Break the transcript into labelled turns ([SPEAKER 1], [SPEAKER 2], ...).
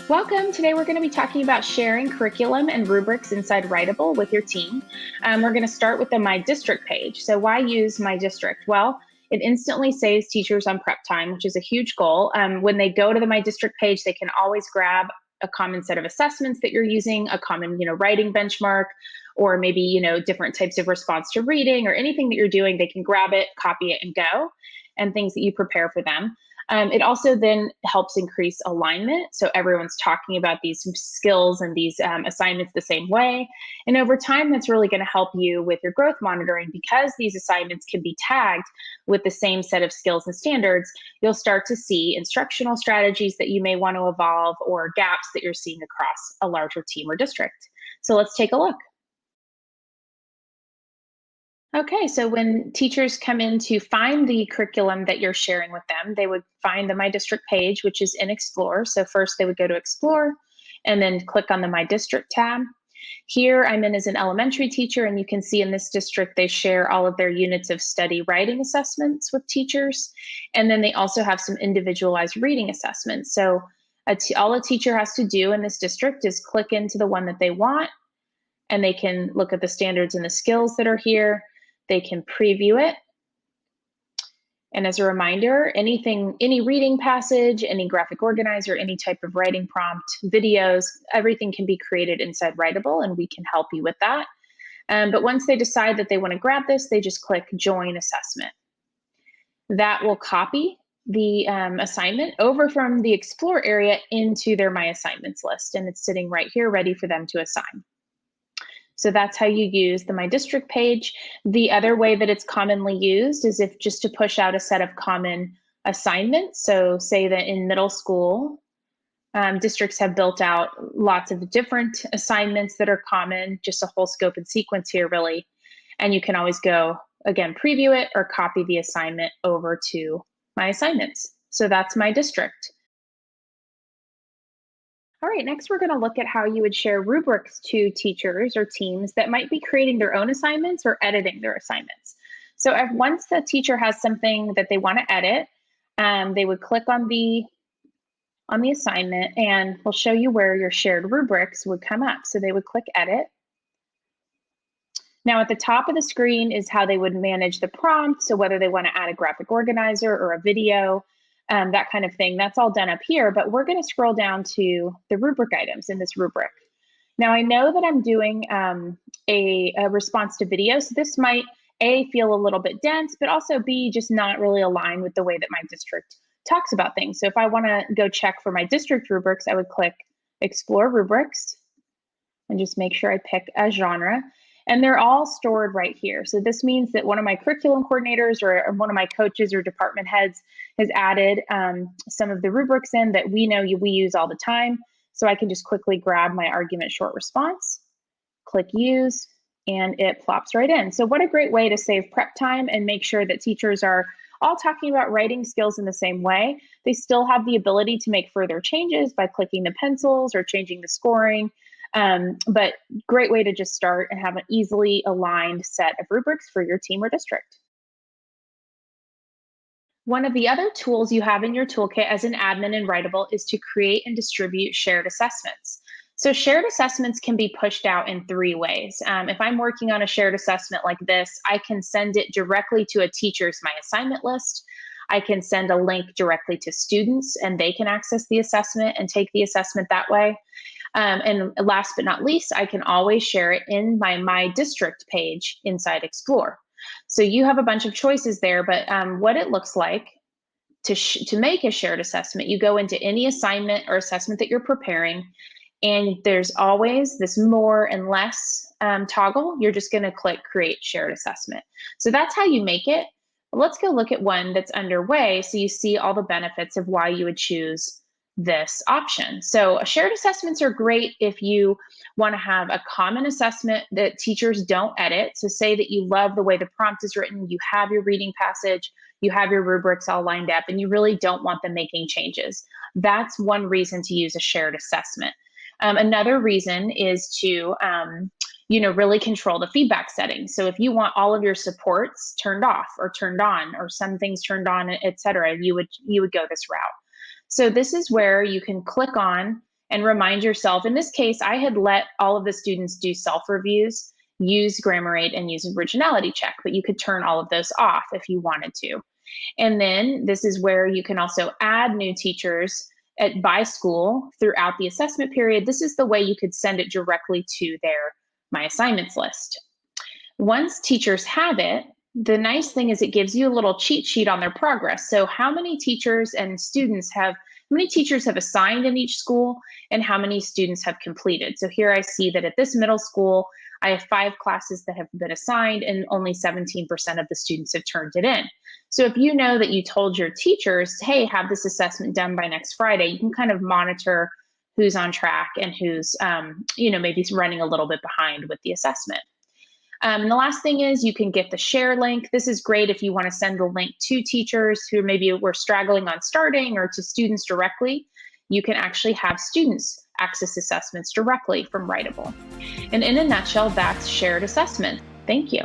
[SPEAKER 1] Welcome. Today we're going to be talking about sharing curriculum and rubrics inside Writable with your team. We're going to start with the My District page. So why use My District? Well, it instantly saves teachers on prep time, which is a huge goal. When they go to the My District page, they can always grab a common set of assessments that you're using, a common, writing benchmark, or maybe, different types of response to reading or anything that you're doing. They can grab it, copy it, and go, and things that you prepare for them. It also then helps increase alignment. So everyone's talking about these skills and these assignments the same way. And over time, that's really going to help you with your growth monitoring because these assignments can be tagged with the same set of skills and standards. You'll start to see instructional strategies that you may want to evolve or gaps that you're seeing across a larger team or district. So let's take a look. Okay, so when teachers come in to find the curriculum that you're sharing with them, they would find the My District page, which is in Explore. So first they would go to Explore and then click on the My District tab. Here I'm in as an elementary teacher, and you can see in this district they share all of their units of study writing assessments with teachers. And then they also have some individualized reading assessments. So all a teacher has to do in this district is click into the one that they want, and they can look at the standards and the skills that are here. They can preview it. And as a reminder, any reading passage, any graphic organizer, any type of writing prompt, videos, everything can be created inside Writable, and we can help you with that. But once they decide that they want to grab this, they just click Join Assessment. That will copy the assignment over from the Explore area into their My Assignments list, and it's sitting right here ready for them to assign. So that's how you use the My District page. The other way that it's commonly used is if just to push out a set of common assignments. So say that in middle school, districts have built out lots of different assignments that are common, just a whole scope and sequence here really. And you can always go, again, preview it or copy the assignment over to My Assignments. So that's My District. All right, next we're going to look at how you would share rubrics to teachers or teams that might be creating their own assignments or editing their assignments. So once the teacher has something that they want to edit, they would click on the assignment, and we'll show you where your shared rubrics would come up. So they would click Edit. Now at the top of the screen is how they would manage the prompt, so whether they want to add a graphic organizer or a video, that kind of thing. That's all done up here, but we're going to scroll down to the rubric items in this rubric. Now I know that I'm doing a response to video, so this might A, feel a little bit dense, but also B, just not really align with the way that my district talks about things. So if I want to go check for my district rubrics, I would click Explore Rubrics and just make sure I pick a genre. And they're all stored right here. So this means that one of my curriculum coordinators or one of my coaches or department heads has added some of the rubrics in that we know we use all the time. So I can just quickly grab my argument short response, click Use, and it plops right in. So what a great way to save prep time and make sure that teachers are all talking about writing skills in the same way. They still have the ability to make further changes by clicking the pencils or changing the scoring. But great way to just start and have an easily aligned set of rubrics for your team or district. One of the other tools you have in your toolkit as an admin in Writable is to create and distribute shared assessments. So shared assessments can be pushed out in 3 ways. If I'm working on a shared assessment like this, I can send it directly to a teacher's My Assignment list. I can send a link directly to students and they can access the assessment and take the assessment that way. And last but not least, I can always share it in my District page inside Explore. So you have a bunch of choices there, but what it looks like to make a shared assessment, you go into any assignment or assessment that you're preparing, and there's always this more and less toggle. You're just going to click Create Shared Assessment. So that's how you make it. Let's go look at one that's underway so you see all the benefits of why you would choose this option. So shared assessments are great if you want to have a common assessment that teachers don't edit. So say that you love the way the prompt is written, you have your reading passage, you have your rubrics all lined up, and you really don't want them making changes. That's one reason to use a shared assessment. Another reason is to really control the feedback settings. So if you want all of your supports turned off or turned on, or some things turned on, et cetera, you would go this route. So this is where you can click on and remind yourself. In this case, I had let all of the students do self-reviews, use Grammar8, and use Originality Check, but you could turn all of those off if you wanted to. And then this is where you can also add new teachers by school throughout the assessment period. This is the way you could send it directly to their My Assignments list. Once teachers have it, the nice thing is it gives you a little cheat sheet on their progress. So how many teachers and students have, how many teachers have assigned in each school and how many students have completed. So here I see that at this middle school, I have 5 classes that have been assigned and only 17% of the students have turned it in. So if you know that you told your teachers, hey, have this assessment done by next Friday, you can kind of monitor who's on track and who's, maybe running a little bit behind with the assessment. And the last thing is you can get the share link. This is great if you want to send the link to teachers who maybe were straggling on starting or to students directly. You can actually have students access assessments directly from Writable. And in a nutshell, that's shared assessment. Thank you.